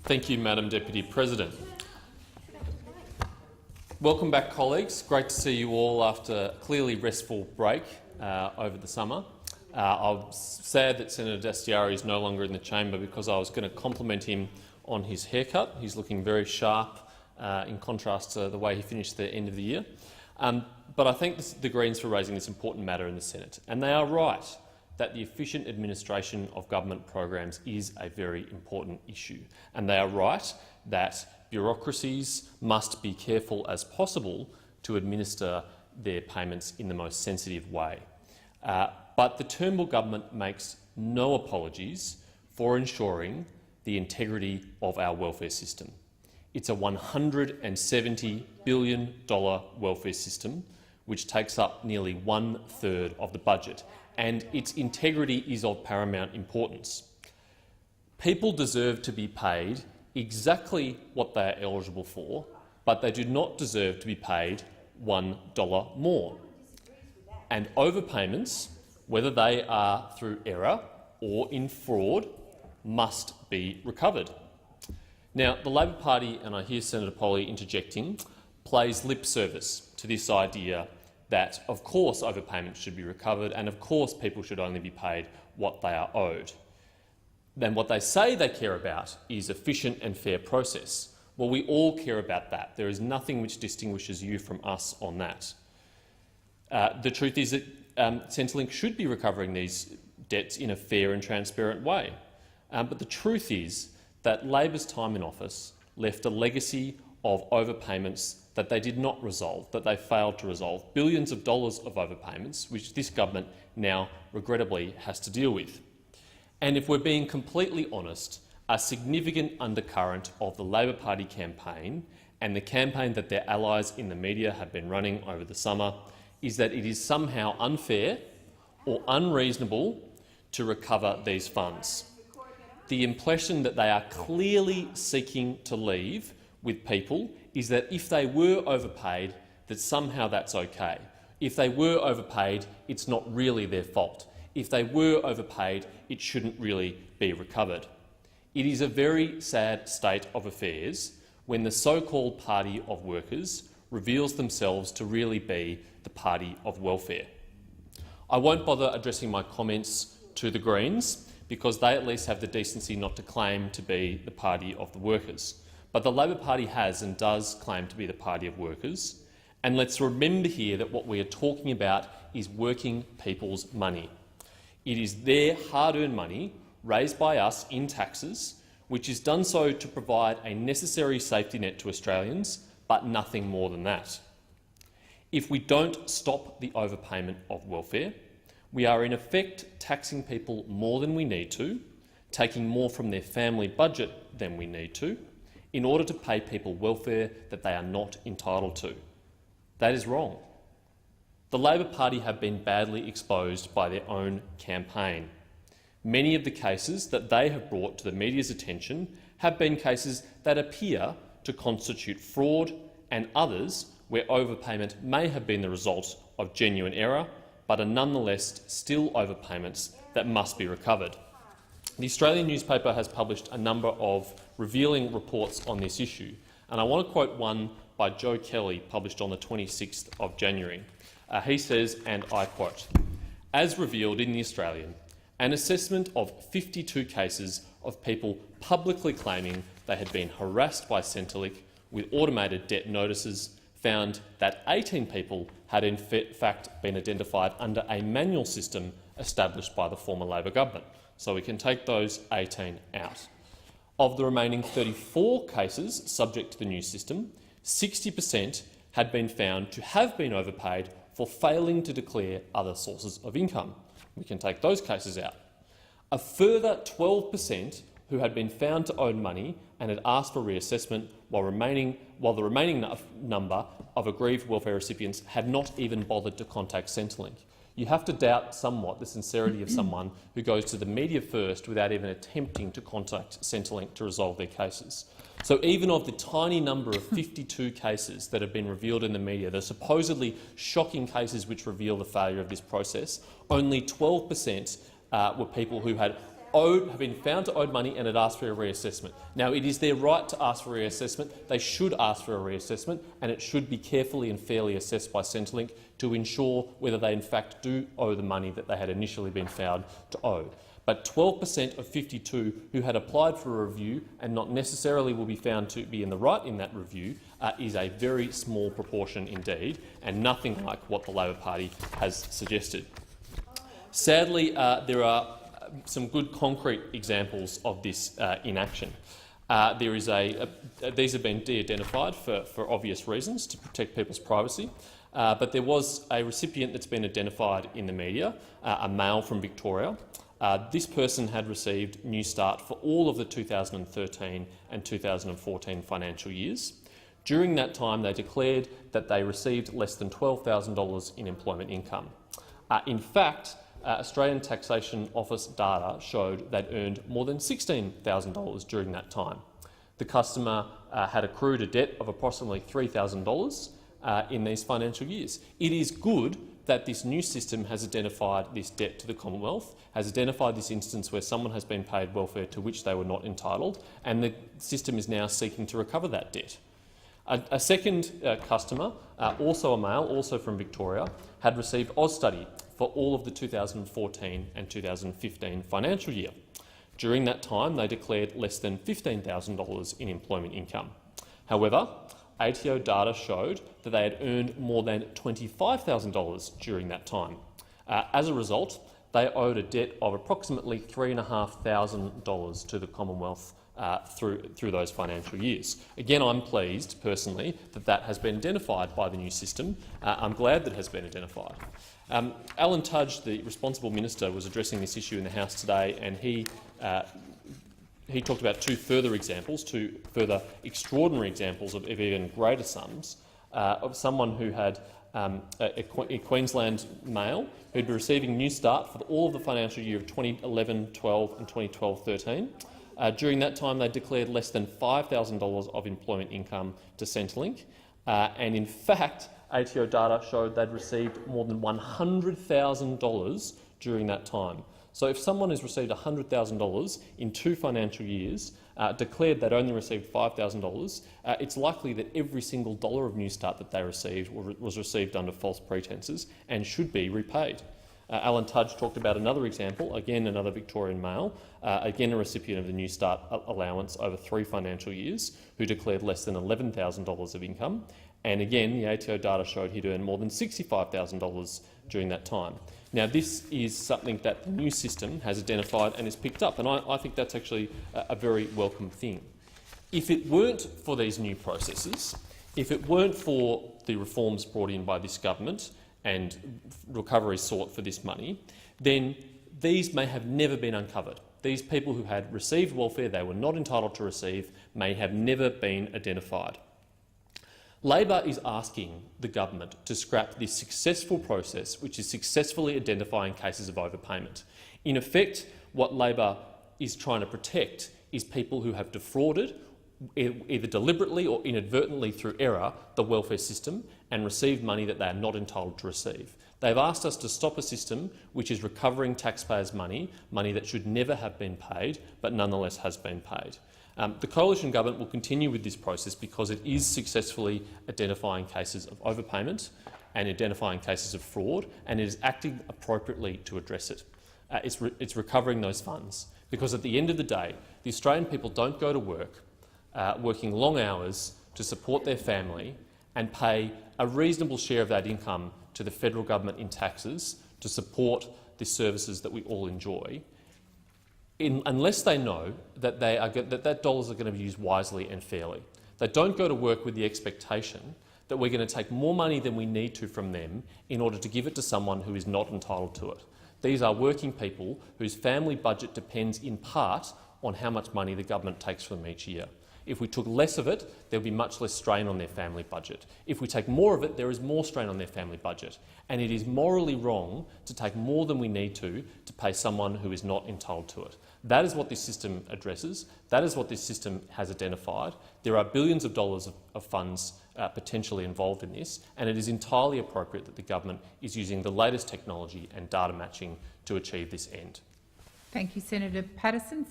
Thank you, Madam Deputy President. Welcome back, colleagues. Great to see you all after a clearly restful break over the summer. I'm sad that Senator Dastyari is no longer in the chamber because I was going to compliment him on his haircut. He's looking very sharp in contrast to the way he finished the end of the year. But I thank the Greens for raising this important matter in the Senate. And they are right that the efficient administration of government programs is a very important issue. And they are right that bureaucracies must be careful as possible to administer their payments in the most sensitive way. But the Turnbull government makes no apologies for ensuring the integrity of our welfare system. It's a $170 billion welfare system, which takes up nearly 1/3 of the budget, and its integrity is of paramount importance. People deserve to be paid exactly what they are eligible for, but they do not deserve to be paid $1 more. And overpayments, whether they are through error or in fraud, must be recovered. Now, the Labor Party, and I hear Senator Polley interjecting, plays lip service to this idea that, of course, overpayments should be recovered and, of course, people should only be paid what they are owed. Then what they say they care about is efficient and fair process. Well, we all care about that. There is nothing which distinguishes you from us on that. The truth is that Centrelink should be recovering these debts in a fair and transparent way. But the truth is that Labor's time in office left a legacy of overpayments that they did not resolve, that they failed to resolve, billions of dollars of overpayments, which this government now regrettably has to deal with. And if we're being completely honest, a significant undercurrent of the Labor Party campaign and the campaign that their allies in the media have been running over the summer is that it is somehow unfair or unreasonable to recover these funds. The impression that they are clearly seeking to leave with people is that if they were overpaid, that somehow that's okay. If they were overpaid, it's not really their fault. If they were overpaid, it shouldn't really be recovered. It is a very sad state of affairs when the so-called party of workers reveals themselves to really be the party of welfare. I won't bother addressing my comments to the Greens because they at least have the decency not to claim to be the party of the workers. But the Labor Party has and does claim to be the party of workers. And let's remember here that what we are talking about is working people's money. It is their hard-earned money, raised by us in taxes, which is done so to provide a necessary safety net to Australians, but nothing more than that. If we don't stop the overpayment of welfare, we are in effect taxing people more than we need to, taking more from their family budget than we need to, in order to pay people welfare that they are not entitled to. That is wrong. The Labor Party have been badly exposed by their own campaign. Many of the cases that they have brought to the media's attention have been cases that appear to constitute fraud, and others where overpayment may have been the result of genuine error, but are nonetheless still overpayments that must be recovered. The Australian newspaper has published a number of revealing reports on this issue, and I want to quote one by Joe Kelly, published on the 26th of January. He says, and I quote, "As revealed in The Australian, an assessment of 52 cases of people publicly claiming they had been harassed by Centrelink with automated debt notices found that 18 people had in fact been identified under a manual system established by the former Labor government." So we can take those 18 out. Of the remaining 34 cases subject to the new system, 60% had been found to have been overpaid for failing to declare other sources of income. We can take those cases out. A further 12% who had been found to owe money and had asked for reassessment, while the remaining number of aggrieved welfare recipients had not even bothered to contact Centrelink. You have to doubt somewhat the sincerity of someone who goes to the media first without even attempting to contact Centrelink to resolve their cases. So even of the tiny number of 52 cases that have been revealed in the media, the supposedly shocking cases which reveal the failure of this process, only 12% were people who had have been found to owe money and had asked for a reassessment. Now, it is their right to ask for a reassessment. They should ask for a reassessment, and it should be carefully and fairly assessed by Centrelink to ensure whether they in fact do owe the money that they had initially been found to owe. But 12% of 52 who had applied for a review and not necessarily will be found to be in the right in that review is a very small proportion indeed, and nothing like what the Labor Party has suggested. Sadly, there are some good concrete examples of this in action. These have been de-identified for obvious reasons to protect people's privacy, but there was a recipient that's been identified in the media, a male from Victoria. This person had received New Start for all of the 2013 and 2014 financial years. During that time, they declared that they received less than $12,000 in employment income. In fact, Australian Taxation Office data showed they'd earned more than $16,000 during that time. The customer had accrued a debt of approximately $3,000 in these financial years. It is good that this new system has identified this debt to the Commonwealth, has identified this instance where someone has been paid welfare to which they were not entitled, and the system is now seeking to recover that debt. A second customer, also a male, also from Victoria, had received AusStudy for all of the 2014 and 2015 financial year. During that time, they declared less than $15,000 in employment income. However, ATO data showed that they had earned more than $25,000 during that time. As a result, they owed a debt of approximately $3,500 to the Commonwealth through those financial years. Again, I'm pleased personally that that has been identified by the new system. I'm glad that it has been identified. Alan Tudge, the responsible minister, was addressing this issue in the House today, and he talked about two further extraordinary examples of even greater sums of someone who had a Queensland male who'd been receiving New Start for all of the financial year of 2011-12 and 2012-13. During that time, they declared less than $5,000 of employment income to Centrelink, and in fact, ATO data showed they'd received more than $100,000 during that time. So if someone has received $100,000 in 2 financial years, declared they'd only received $5,000, it's likely that every single dollar of New Start that they received was received under false pretences and should be repaid. Alan Tudge talked about another example, again another Victorian male, again a recipient of the New Start allowance over 3 financial years, who declared less than $11,000 of income. And again, the ATO data showed he'd earned more than $65,000 during that time. Now, this is something that the new system has identified and is picked up, and I think that's actually a very welcome thing. If it weren't for these new processes, if it weren't for the reforms brought in by this government and recovery sought for this money, then these may have never been uncovered. These people who had received welfare they were not entitled to receive may have never been identified. Labor is asking the government to scrap this successful process, which is successfully identifying cases of overpayment. In effect, what Labor is trying to protect is people who have defrauded, either deliberately or inadvertently through error, the welfare system and received money that they are not entitled to receive. They've asked us to stop a system which is recovering taxpayers' money that should never have been paid but nonetheless has been paid. The coalition government will continue with this process because it is successfully identifying cases of overpayment and identifying cases of fraud, and it is acting appropriately to address it. It's recovering those funds because at the end of the day, the Australian people don't go to work working long hours to support their family and pay a reasonable share of that income to the federal government in taxes to support the services that we all enjoy, unless they know that that dollars are going to be used wisely and fairly. They don't go to work with the expectation that we're going to take more money than we need to from them in order to give it to someone who is not entitled to it. These are working people whose family budget depends in part on how much money the government takes from them each year. If we took less of it, there would be much less strain on their family budget. If we take more of it, there is more strain on their family budget. And it is morally wrong to take more than we need to pay someone who is not entitled to it. That is what this system addresses. That is what this system has identified. There are billions of dollars of funds potentially involved in this, and it is entirely appropriate that the government is using the latest technology and data matching to achieve this end. Thank you, Senator Paterson.